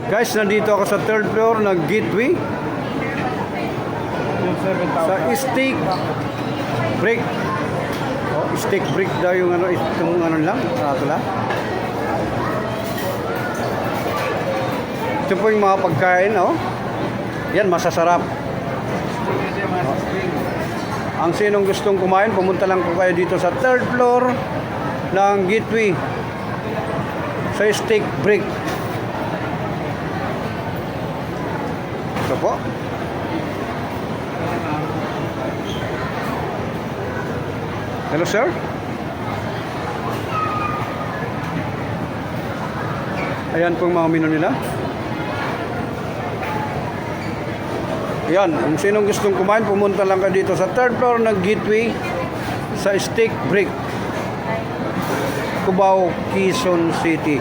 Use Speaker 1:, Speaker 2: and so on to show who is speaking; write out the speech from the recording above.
Speaker 1: Guys, nandito ako sa third floor ng Gateway sa steak break. Oh, steak break daw yung ano, itong ano lang, lang. Ito po yung mga pagkain, oh. Yan, masasarap. Ang sinong gustong kumain, pumunta lang po kayo dito sa third floor ng Gateway sa steak break. Ito po. Hello, sir. Ayan pong mga menu nila. Ayan, kung sinong gustong kumain, pumunta lang ka dito sa third floor ng Gateway sa steak break, Cubao, Quezon City.